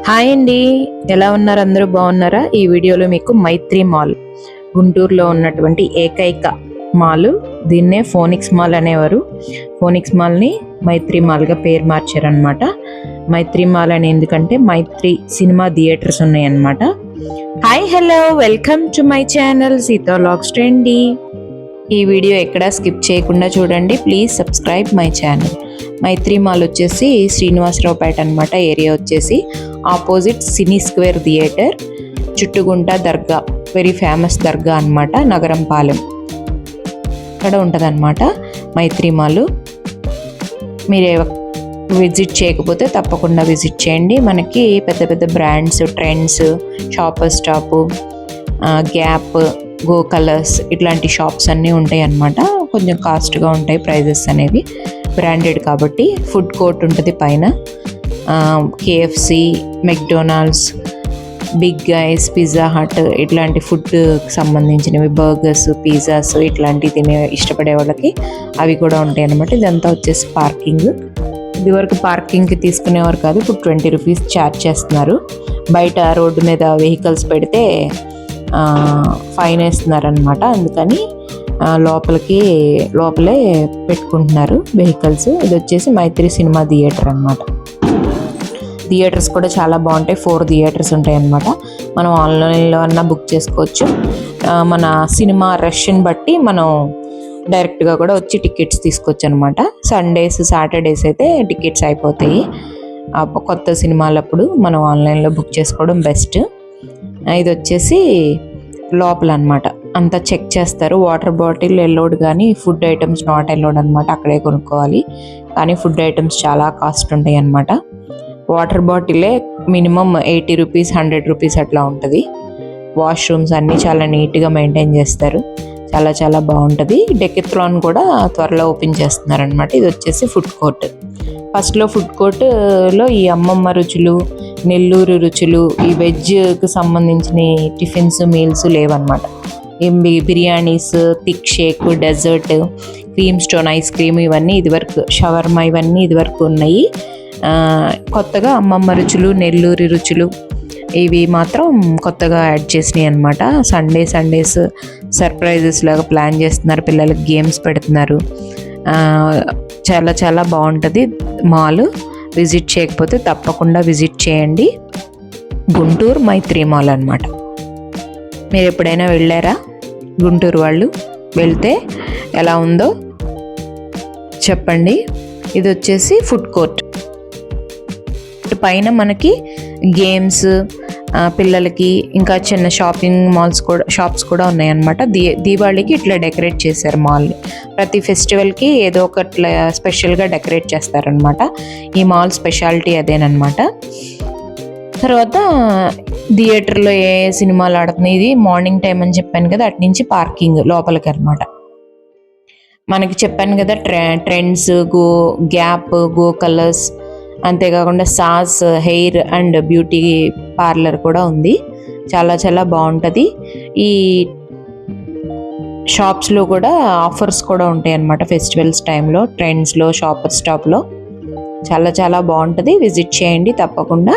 Hi అండి, ఎలా ఉన్నారు? అందరూ బాగున్నారా? ఈ వీడియోలో మీకు మైత్రి మాల్, గుంటూరులో ఉన్నటువంటి ఏకైక మాల్. దీన్నే ఫోనిక్స్ మాల్ అనేవారు. ఫోనిక్స్ మాల్ని మైత్రి మాల్గా పేరు మార్చారనమాట. మైత్రి మాల్ అని ఎందుకంటే మైత్రి సినిమా థియేటర్స్ ఉన్నాయన్నమాట. Hi, hello, welcome to my channel Seetha vlogs trendy. ఈ వీడియో ఎక్కడా స్కిప్ చేయకుండా చూడండి. Please subscribe my channel. Maitri mall వచ్చేసి శ్రీనివాసరావుపేట అనమాట. ఏరియా వచ్చేసి opposite cine square theatre, Chuttugunta దర్గా, వెరీ ఫేమస్ దర్గా అనమాట, నగరం పాలెం అక్కడ ఉంటుంది అనమాట మైత్రి మాల్. మీరు విజిట్ చేయకపోతే తప్పకుండా విజిట్ చేయండి. మనకి పెద్ద పెద్ద brands, trends, shopper stop, gap, go colours ఇట్లాంటి షాప్స్ అన్నీ ఉంటాయి అన్నమాట. కొంచెం కాస్ట్గా ఉంటాయి ప్రైజెస్ అనేవి, బ్రాండెడ్ కాబట్టి. ఫుడ్ కోర్ట్ ఉంటుంది పైన. KFC, McDonald's, Big Guys, Pizza Hut ఇట్లాంటి ఫుడ్కి సంబంధించినవి, బర్గర్స్, పిజ్జాస్ ఇట్లాంటివి తినే ఇష్టపడే వాళ్ళకి అవి కూడా ఉంటాయి అన్నమాట. ఇదంతా వచ్చేసి పార్కింగ్. ఇదివరకు పార్కింగ్కి తీసుకునేవారు కాదు, ఇప్పుడు 20 రూపీస్ ఛార్జ్ చేస్తున్నారు. బయట రోడ్డు మీద వెహికల్స్ పెడితే ఫైన్ వేస్తున్నారనమాట. అందుకని లోపలే పెట్టుకుంటున్నారు వెహికల్స్. ఇది వచ్చేసి మైత్రి సినిమా థియేటర్ అనమాట. థియేటర్స్ కూడా చాలా బాగుంటాయి. 4 థియేటర్స్ ఉంటాయి అన్నమాట. మనం ఆన్లైన్లో అన్నా బుక్ చేసుకోవచ్చు. మన సినిమా రష్ని బట్టి మనం డైరెక్ట్గా కూడా వచ్చి టికెట్స్ తీసుకోవచ్చు అనమాట. సండేస్, సాటర్డేస్ అయితే టికెట్స్ అయిపోతాయి. కొత్త సినిమాలప్పుడు మనం ఆన్లైన్లో బుక్ చేసుకోవడం బెస్ట్. ఇది వచ్చేసి లోపల అనమాట. అంతా చెక్ చేస్తారు. వాటర్ బాటిల్ ఎల్లోడ్, కానీ ఫుడ్ ఐటమ్స్ నాట్ ఎల్లోడ్ అనమాట. అక్కడే కొనుక్కోవాలి. కానీ ఫుడ్ ఐటమ్స్ చాలా కాస్ట్ ఉంటాయి అన్నమాట. వాటర్ బాటిలే మినిమం 80 రూపీస్, 100 రూపీస్ అట్లా ఉంటుంది. వాష్రూమ్స్ అన్నీ చాలా నీట్గా మెయింటైన్ చేస్తారు. చాలా చాలా బాగుంటుంది. డెకెత్లాన్ కూడా త్వరలో ఓపెన్ చేస్తున్నారనమాట. ఇది వచ్చేసి ఫుడ్ కోర్ట్. ఫస్ట్లో ఫుడ్ కోర్ట్లో ఈ అమ్మమ్మ రుచులు, నెల్లూరు రుచులు, ఈ వెజ్కి సంబంధించిన టిఫిన్స్, మీల్స్ లేవన్నమాట. Biryanis, thick shake, dessert, cream stone ice cream ఇవన్నీ ఇదివరకు, షవర్మా ఇవన్నీ ఇదివరకు ఉన్నాయి. కొత్తగా అమ్మమ్మ రుచులు, నెల్లూరి రుచులు ఇవి మాత్రం కొత్తగా యాడ్ చేసినాయి అనమాట. సండేస్ సర్ప్రైజెస్ లాగా ప్లాన్ చేస్తున్నారు. పిల్లలకి గేమ్స్ పెడుతున్నారు. చాలా చాలా బాగుంటుంది మాల్. విజిట్ చేయకపోతే తప్పకుండా విజిట్ చేయండి. గుంటూరు మైత్రి మాల్ అనమాట. మీరు ఎప్పుడైనా వెళ్ళారా? గుంటూరు వాళ్ళు వెళ్తే ఎలా ఉందో చెప్పండి. ఇది వచ్చేసి ఫుడ్ కోర్ట్. పైన మనకి గేమ్స్, పిల్లలకి ఇంకా చిన్న షాప్స్ కూడా ఉన్నాయన్నమాట. దీపావళికి ఇట్లా డెకరేట్ చేశారు మాల్ని. ప్రతి ఫెస్టివల్కి ఏదో ఒకట్లా స్పెషల్గా డెకరేట్ చేస్తారనమాట. ఈ మాల్ స్పెషాలిటీ అదేనమాట. తర్వాత థియేటర్లో ఏ సినిమాలు ఆడుతున్నాయి, ఇది మార్నింగ్ టైం అని చెప్పాను కదా, అటు నుంచి పార్కింగ్ లోపలికి అనమాట. మనకి చెప్పాను కదా, ట్రెండ్స్, గ్యాప్, గో కలర్స్, అంతేకాకుండా sauce hair and beauty parlour కూడా ఉంది. చాలా చాలా బాగుంటుంది. ఈ షాప్స్లో కూడా ఆఫర్స్ కూడా ఉంటాయి అన్నమాట. ఫెస్టివల్స్ టైంలో ట్రెండ్స్లో, షాపర్ స్టాప్లో చాలా చాలా బాగుంటుంది. విజిట్ చేయండి తప్పకుండా.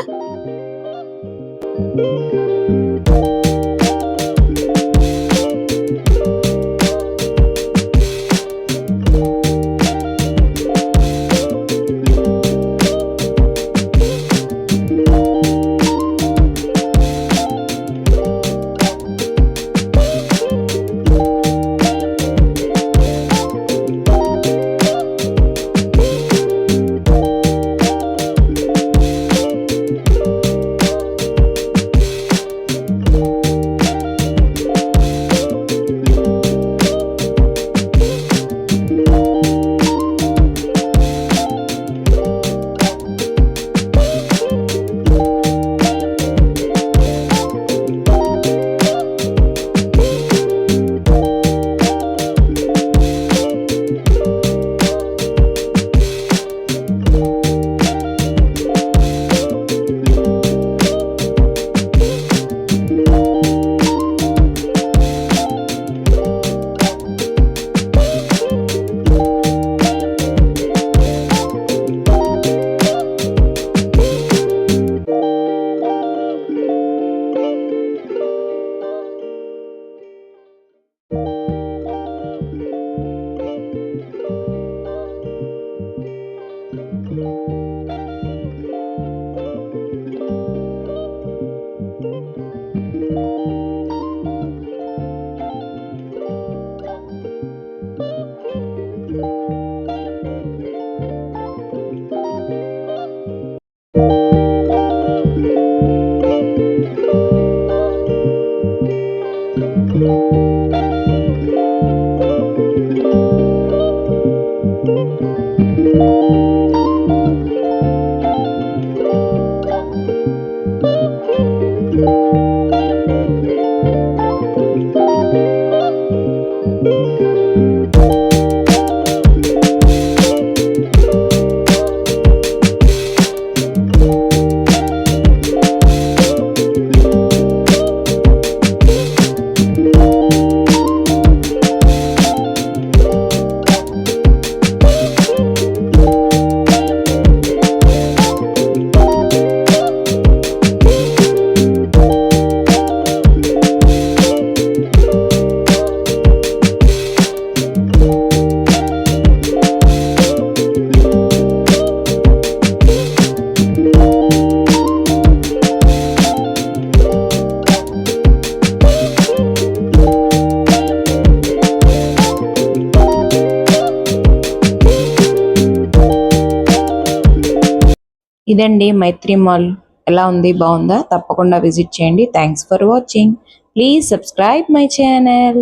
ఇదండి మైత్రి మాల్. ఎలా ఉంది, బాగుందా? తప్పకుండా విజిట్ చేయండి. Thanks for watching. Please subscribe my channel.